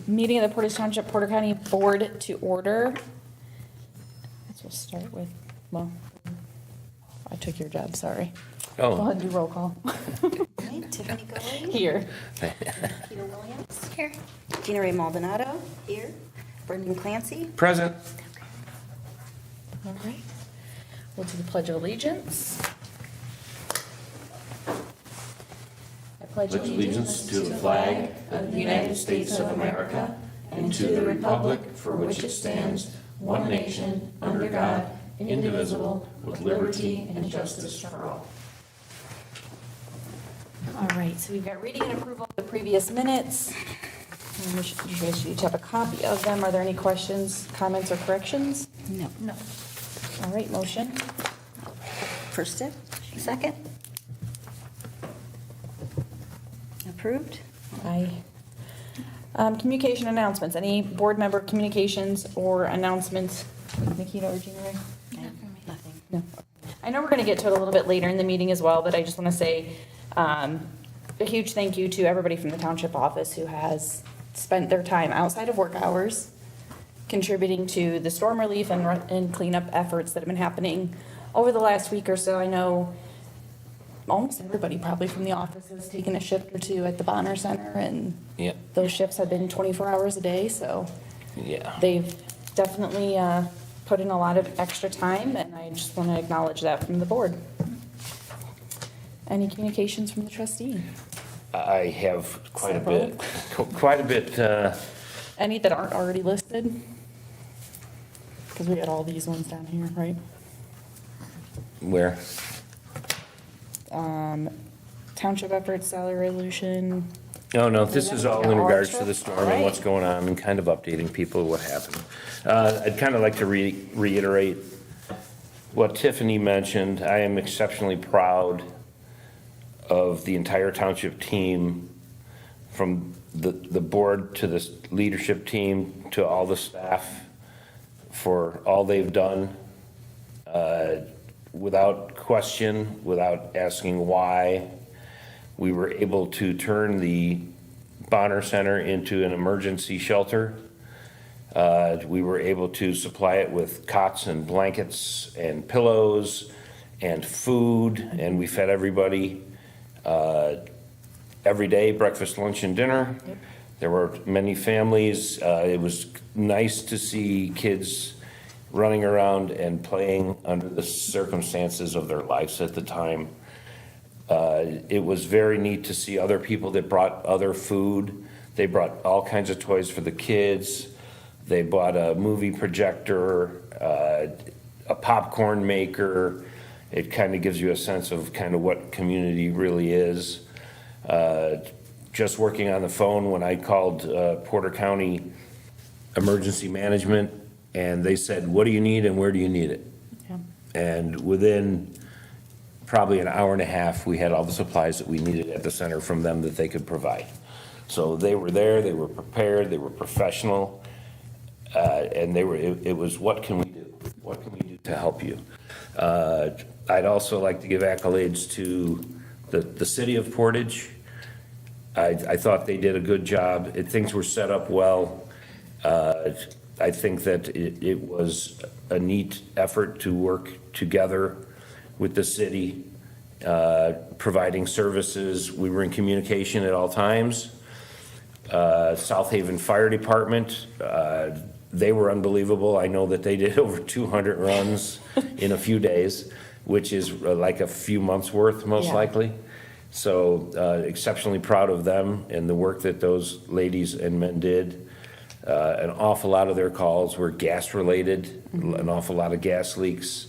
meeting of the Portage Township Porter County Board to order. So we'll start with, well, I took your job, sorry. Oh. Go ahead and do roll call. Okay, Tiffany Gully. Here. Peter Williams. Here. Gina Ray Maldonado. Here. Brendan Clancy. Present. All right. We'll do the Pledge of Allegiance. I Pledge allegiance to the flag of the United States of America and to the republic for which it stands, one nation, under God, indivisible, with liberty and justice for all. All right, so we've got reading and approval of the previous minutes. And you guys each have a copy of them. Are there any questions, comments, or corrections? No. No. All right, motion. First step. Second. Approved. Aye. Communication announcements. Any board member communications or announcements? Nikita or Gina? Nothing. No. I know we're going to get to it a little bit later in the meeting as well, but I just want to say a huge thank you to everybody from the township office who has spent their time outside of work hours contributing to the storm relief and cleanup efforts that have been happening over the last week or so. I know almost everybody probably from the office has taken a shift or two at the Bonner Center, and Yeah. those shifts have been 24 hours a day, so Yeah. they've definitely put in a lot of extra time, and I just want to acknowledge that from the board. Any communications from the trustee? I have quite a Several. bit, quite a bit, Any that aren't already listed? Because we got all these ones down here, right? where? Township efforts, salary resolution. No, this is all in regards to the storm and what's Right. going on and kind of updating people what happened. I'd kind of like to reiterate what Tiffany mentioned. I am exceptionally proud of the entire township team, from the board to the leadership team to all the staff, for all they've done. Without question, without asking why, we were able to turn the Bonner Center into an emergency shelter. We were able to supply it with cots and blankets and pillows and food, and we fed everybody every day, breakfast, lunch, and dinner. Yep. There were many families. It was nice to see kids running around and playing under the circumstances of their lives at the time. It was very neat to see other people that brought other food. They brought all kinds of toys for the kids. They bought a movie projector, a popcorn maker. It kind of gives you a sense of kind of what community really is. Just working on the phone when I called Porter County Emergency Management, and they said, "What do you need and where do you need it?" Yeah. And within probably an hour and a half, we had all the supplies that we needed at the center from them that they could provide. So they were there, they were prepared, they were professional, and it was, what can we do? What can we do to help you? I'd also like to give accolades to the city of Portage. I thought they did a good job. Things were set up well. I think that it was a neat effort to work together with the city, providing services. We were in communication at all times. South Haven Fire Department, they were unbelievable. I know that they did over 200 runs in a few days, which is like a few months worth, most Yeah. likely. So exceptionally proud of them and the work that those ladies and men did. An awful lot of their calls were gas related, an awful lot of gas leaks.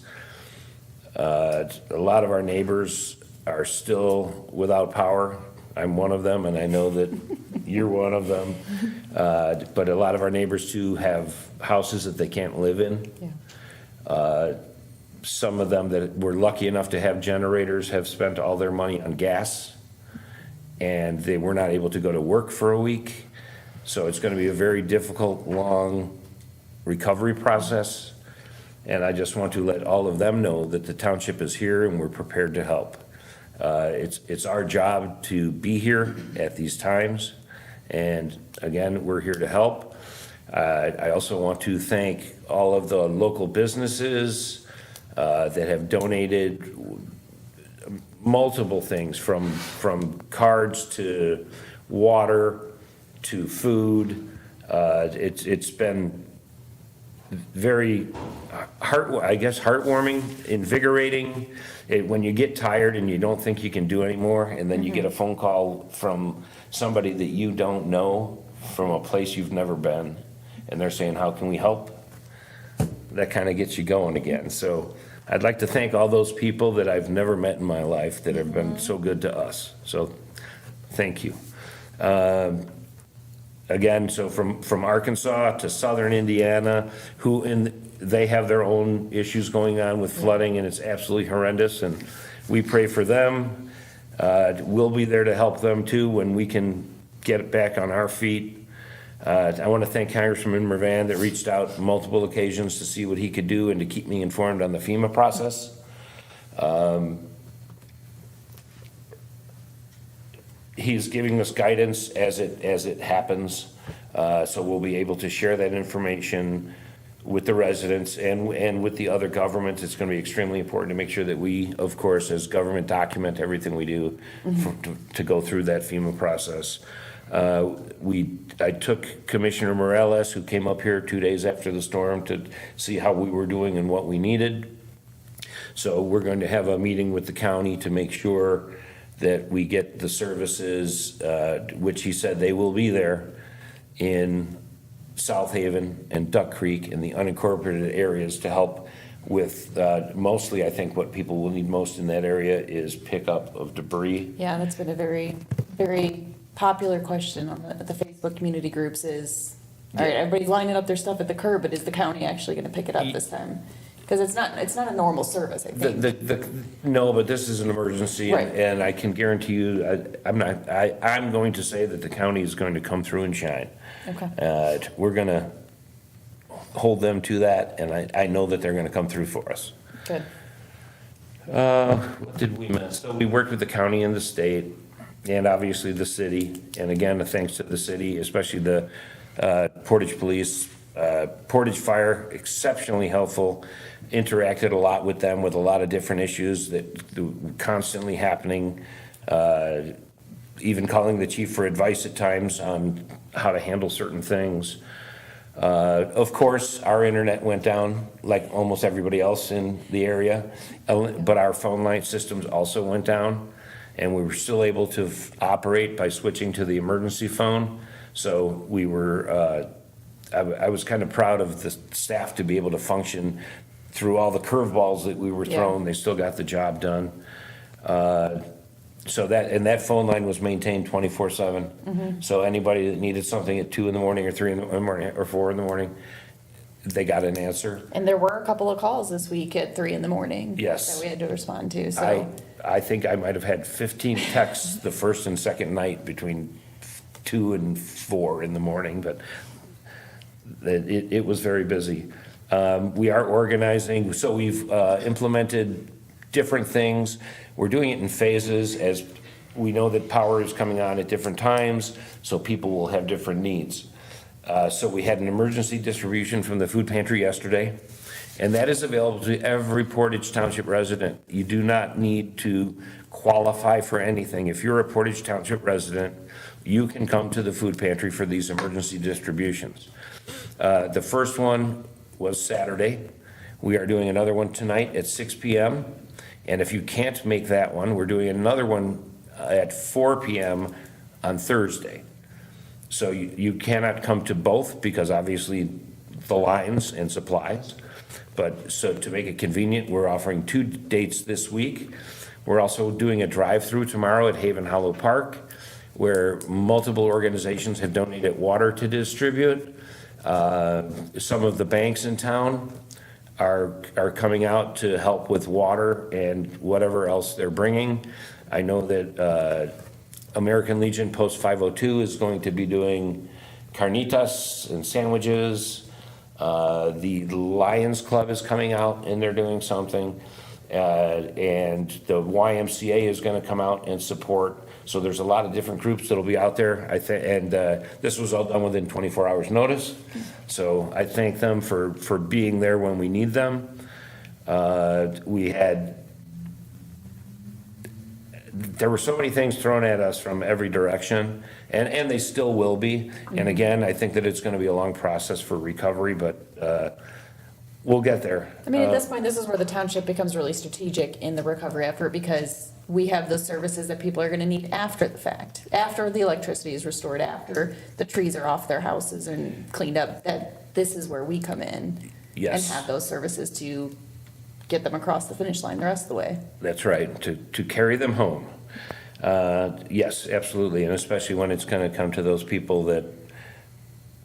A lot of our neighbors are still without power. I'm one of them, and I know that you're one of them. But a lot of our neighbors too have houses that they can't live in. Yeah. Some of them that were lucky enough to have generators have spent all their money on gas, and they were not able to go to work for a week. So it's going to be a very difficult, long recovery process. And I just want to let all of them know that the township is here and we're prepared to help. It's our job to be here at these times And again, we're here to help. I also want to thank all of the local businesses that have donated multiple things from cards to water to food. It's been very heartwarming, invigorating. When you get tired and you don't think you can do anymore, and then you get a phone call from somebody that you don't know from a place you've never been, and they're saying, how can we help? That kind of gets you going again. So I'd like to thank all those people that I've never met in my life that have been so good to us. So thank you. Again, so from Arkansas to southern Indiana, they have their own issues going on with flooding, and it's absolutely horrendous, and we pray for them. We'll be there to help them too when we can get it back on our feet. I want to thank Congressman Mervan that reached out multiple occasions to see what he could do and to keep me informed on the FEMA process. He's giving us guidance as it happens, so we'll be able to share that information with the residents and with the other governments. It's going to be extremely important to make sure that we, of course, as government, document everything we do to go through that FEMA process. I took Commissioner Morales, who came up here 2 days after the storm, to see how we were doing and what we needed. So we're going to have a meeting with the county to make sure that we get the services, which he said they will be there in South Haven and Duck Creek in the unincorporated areas to help with mostly, I think what people will need most in that area is pickup of debris. Yeah, that's been a very, very popular question on the Facebook community groups is, all right, everybody's lining up their stuff at the curb, but is the county actually going to pick it up this time? Because it's not a normal service, I think. No, but this is an emergency, Right. and I can guarantee you, I'm going to say that the county is going to come through and shine. Okay. We're going to hold them to that, and I know that they're going to come through for us. Good. What did we miss? So we worked with the county and the state, and obviously the city, and again, thanks to the city, especially the Portage Police, Portage Fire, exceptionally helpful, interacted a lot with them with a lot of different issues that were constantly happening, even calling the chief for advice at times on how to handle certain things. Of course, our internet went down like almost everybody else in the area, but our phone line systems also went down, and we were still able to operate by switching to the emergency phone. So we were, I was kind of proud of the staff to be able to function through all the curveballs that we were thrown. They still got the job done. So that phone line was maintained 24/7. So anybody that needed something at 2 in the morning or 3 in the morning or 4 in the morning, they got an answer. And there were a couple of calls this week at 3 in the morning. Yes. That we had to respond to, so. I think I might have had 15 texts the first and second night between 2 and 4 in the morning, but it was very busy. We are organizing, so we've implemented different things. We're doing it in phases as we know that power is coming on at different times, so people will have different needs. So we had an emergency distribution from the food pantry yesterday, and that is available to every Portage Township resident. You do not need to qualify for anything. If you're a Portage Township resident, you can come to the food pantry for these emergency distributions. The first one was Saturday. We are doing another one tonight at 6 p.m. And if you can't make that one, we're doing another one at 4 p.m. on Thursday. So you cannot come to both because obviously the lines and supplies. But so to make it convenient, we're offering 2 dates this week. We're also doing a drive-through tomorrow at Haven Hollow Park, where multiple organizations have donated water to distribute. Some of the banks in town are coming out to help with water and whatever else they're bringing. I know that American Legion Post 502 is going to be doing carnitas and sandwiches. The Lions Club is coming out and they're doing something. And the YMCA is going to come out and support So there's a lot of different groups that'll be out there, I think, and this was all done within 24 hours notice. So I thank them for being there when we need them. There were so many things thrown at us from every direction, and they still will be. And again, I think that it's going to be a long process for recovery, but we'll get there. I mean, at this point, this is where the township becomes really strategic in the recovery effort, because we have those services that people are gonna need after the fact, after the electricity is restored, after the trees are off their houses and cleaned up, that this is where we come in. And Yes. have those services to get them across the finish line the rest of the way. That's right, to carry them home. Yes, absolutely, and especially when it's going to come to those people that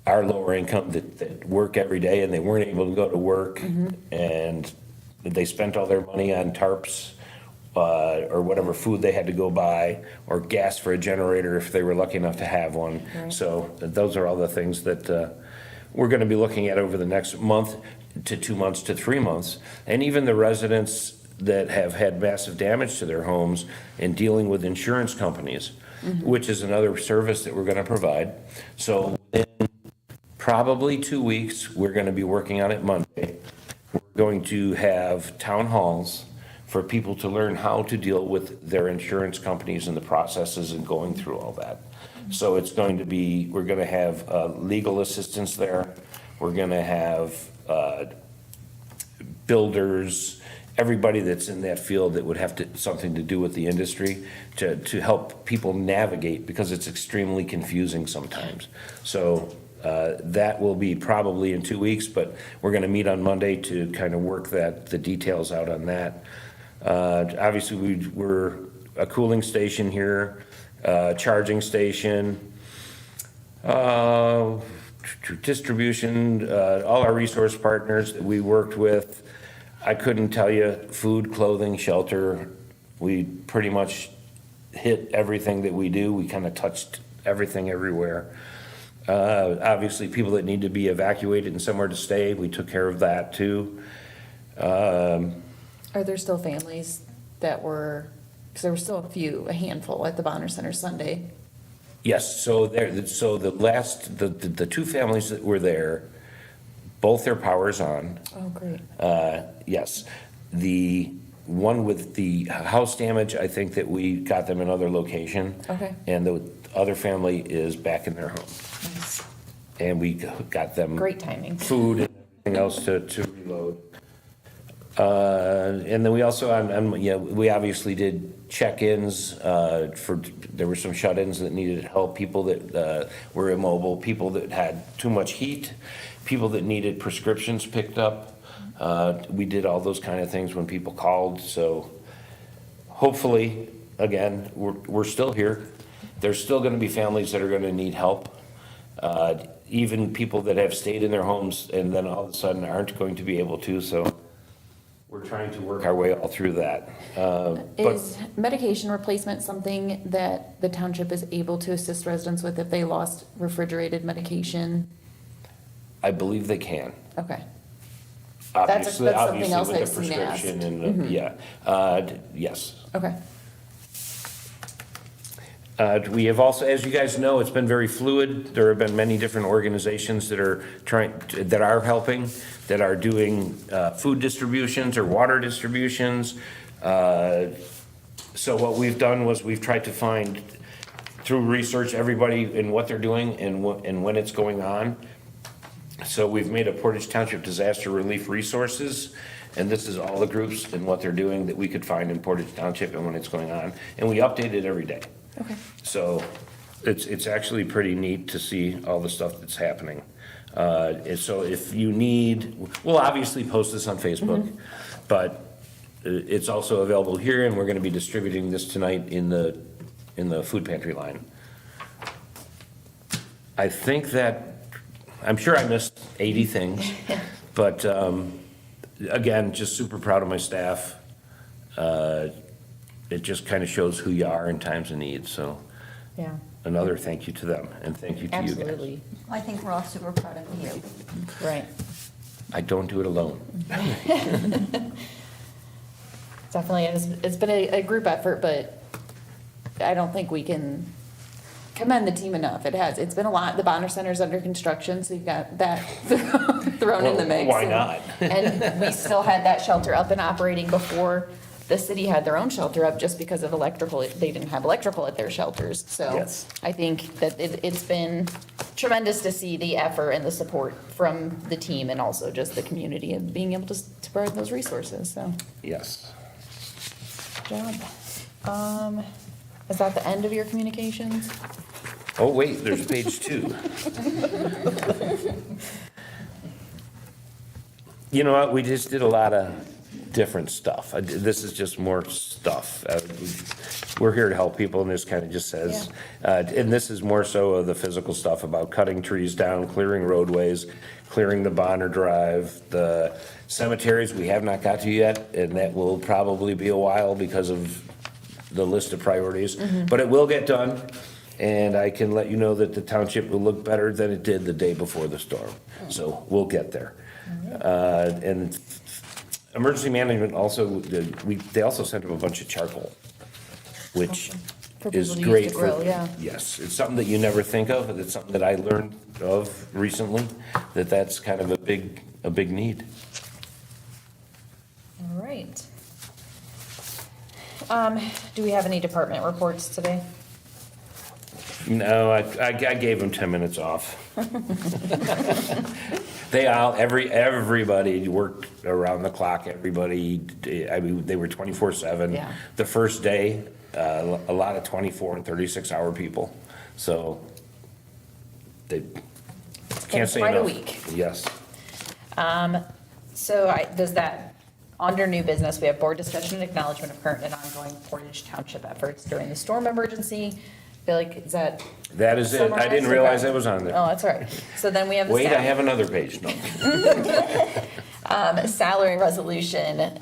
are lower income, that work every day and they weren't able to go to work, and they spent all their money on tarps, or whatever food they had to go buy, or gas for a generator if they were lucky enough to have one. Right. So those are all the things that we're going to be looking at over the next month to 2 months to 3 months. And even the residents that have had massive damage to their homes and dealing with insurance companies, which is another service that we're going to provide. So in probably 2 weeks, we're going to be working on it Monday. We're going to have town halls for people to learn how to deal with their insurance companies and the processes and going through all that. So it's going to be, we're going to have legal assistance there. We're going to have builders, everybody that's in that field that would have something to do with the industry to help people navigate, because it's extremely confusing sometimes. So that will be probably in 2 weeks, but we're going to meet on Monday to kind of work the details out on that. Obviously, we're a cooling station here, charging station, distribution, all our resource partners that we worked with. I couldn't tell you, food, clothing, shelter, we pretty much hit everything that we do. We kind of touched everything everywhere. Obviously, people that need to be evacuated and somewhere to stay, we took care of that too. Are there still families that were, because there were still a handful at the Bonner Center Sunday? Yes, so the two families that were there, both their power's on. Oh, great. Yes. The one with the house damage, I think that we got them another location. Okay. And the other family is back in their home. Nice. And we got them Great timing. food and everything else to reload. And then we also, we obviously did check-ins there were some shut-ins that needed help, people that were immobile, people that had too much heat, people that needed prescriptions picked up. We did all those kind of things when people called, so hopefully, again, we're still here. There's still gonna be families that are gonna need help. Even people that have stayed in their homes and then all of a sudden aren't going to be able to, so we're trying to work our way all through that. Is medication replacement something that the township is able to assist residents with if they lost refrigerated medication? I believe they can. Okay. Obviously that's something else with the I've seen prescription asked. and, yes. Okay. We have also, as you guys know, it's been very fluid. There have been many different organizations that are helping, that are doing food distributions or water distributions. So what we've done was we've tried to find, through research, everybody and what they're doing and when it's going on. So we've made a Portage Township Disaster Relief Resources, and this is all the groups and what they're doing that we could find in Portage Township and when it's going on. And we update it every day. Okay. So it's actually pretty neat to see all the stuff that's happening. And so if you need, we'll obviously post this on Facebook, but it's also available here, and we're gonna be distributing this tonight in the food pantry line. I think that, I'm sure I missed 80 things, but again, just super proud of my staff. It just kind of shows who you are in times of need, so Yeah. another thank you to them, and thank you to you guys. Absolutely. I think we're all super proud of you. Right. I don't do it alone. Definitely, it's been a group effort, but I don't think we can commend the team enough. It's been a lot. The Bonner Center's under construction, so you've got that thrown in the Well, mix. why not? And we still had that shelter up and operating before the city had their own shelter up, just because of electrical. They didn't have electrical at their shelters. So Yes. I think that it's been tremendous to see the effort and the support from the team and also just the community and being able to provide those resources, so. Yes. Good job. Is that the end of your communications? Oh, wait, there's page 2. You know what, we just did a lot of different stuff. This is just more stuff. We're here to help people, and this kind of just says, and this is more so of the physical stuff about cutting trees down, clearing roadways, clearing the Bonner Drive, the cemeteries we have not got to yet, and that will probably be a while because of the list of priorities, but it will get done. And I can let you know that the township will look better than it did the day before the storm. So we'll get there. And emergency management also, they also sent them a bunch of charcoal, which For is people to use great to grill, for, yeah. yes, it's something that you never think of, and it's something that I learned of recently, that's kind of a big need. All right. Do we have any department reports today? No, I gave them 10 minutes off. Everybody worked around the clock, everybody, I mean, they were 24/7. Yeah. The first day, a lot of 24 and 36-hour people, so they can't say enough. Quite a week. Yes. Does that, under new business, we have board discussion and acknowledgement of current and ongoing Portage Township efforts during the storm emergency. I feel like, is that? That is it. I didn't realize that was on there. Oh, that's all right. So then we have the. Wait, I have another page, no. Salary resolution.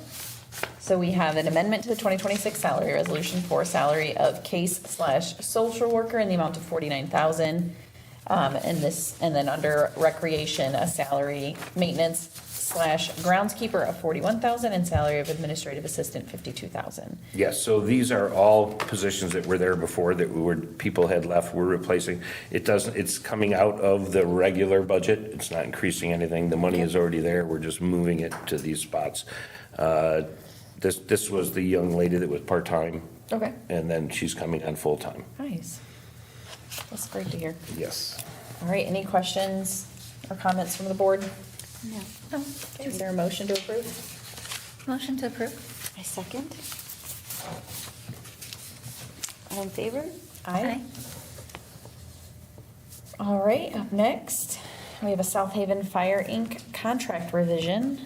So we have an amendment to the 2026 salary resolution for salary of case/social worker in the amount of 49,000. And then under recreation, a salary maintenance/groundskeeper of 41,000 and salary of administrative assistant 52,000. Yes, so these are all positions that were there before that people had left, we're replacing. It's coming out of the regular budget, it's not increasing anything, the money is already there, we're just moving it to these spots. This was the young lady that was part-time, Okay, and then she's coming on full-time. nice. That's great to hear. Yes. All right, any questions or comments from the board? No. No. Okay, is there a motion to approve? Motion to approve. I second. All in favor? Aye. All right, up next, we have a South Haven Fire Inc. contract revision.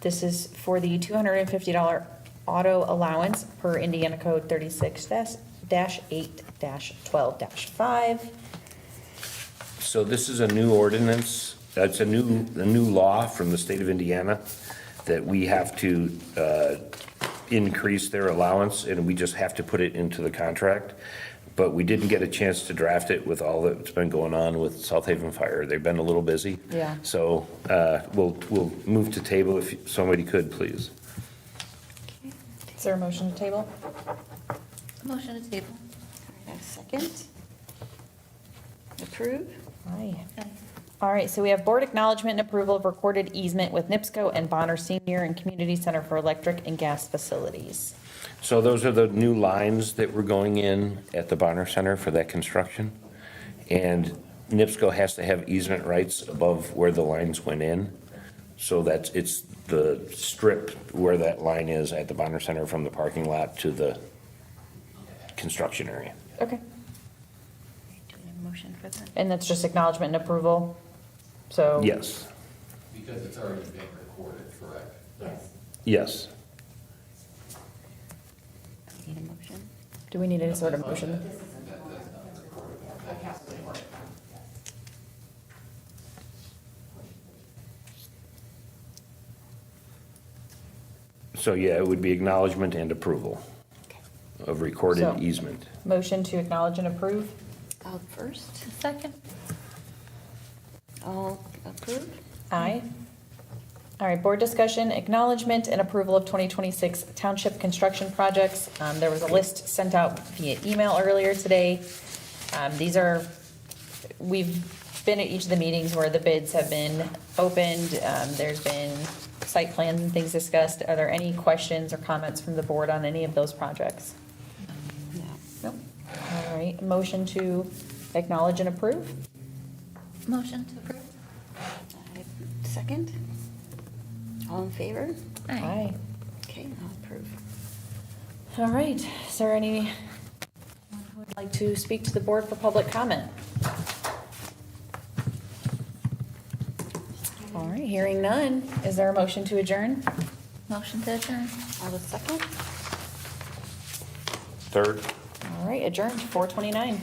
This is for the $250 auto allowance per Indiana Code 36-8-12-5. So this is a new ordinance, it's a new law from the state of Indiana that we have to increase their allowance, and we just have to put it into the contract. But we didn't get a chance to draft it with all that's been going on with South Haven Fire. They've been a little busy. Yeah. So we'll move to table if somebody could, please. Is there a motion to table? Motion to table. All right, I second. Approve? Aye. All right, so we have board acknowledgement and approval of recorded easement with NIPSCO and Bonner Senior and Community Center for Electric and Gas Facilities. So those are the new lines that were going in at the Bonner Center for that construction. And NIPSCO has to have easement rights above where the lines went in. So it's the strip where that line is at the Bonner Center from the parking lot to the construction area. Okay. Do we have a motion for that? And that's just acknowledgement and approval, so. Yes, Because it's already been recorded, correct? Yes. yes. Need a motion? Do we need any sort of motion? So, yeah, it would be acknowledgement and approval of So- recorded easement. Motion to acknowledge and approve? All first? Second. All approve? Aye. All right, board discussion, acknowledgement and approval of 2026 township construction projects. There was a list sent out via email earlier today. These are, we've been at each of the meetings where the bids have been opened. There's been site plans and things discussed. Are there any questions or comments from the board on any of those projects? No. Nope. All right, motion to acknowledge and approve? Motion to approve? Second? All in favor? Aye. Okay, I'll approve. All right, is there anyone who would like to speak to the board for public comment? All right, hearing none, is there a motion to adjourn? Motion to adjourn? I will second. Third? All right, adjourned, 4:29.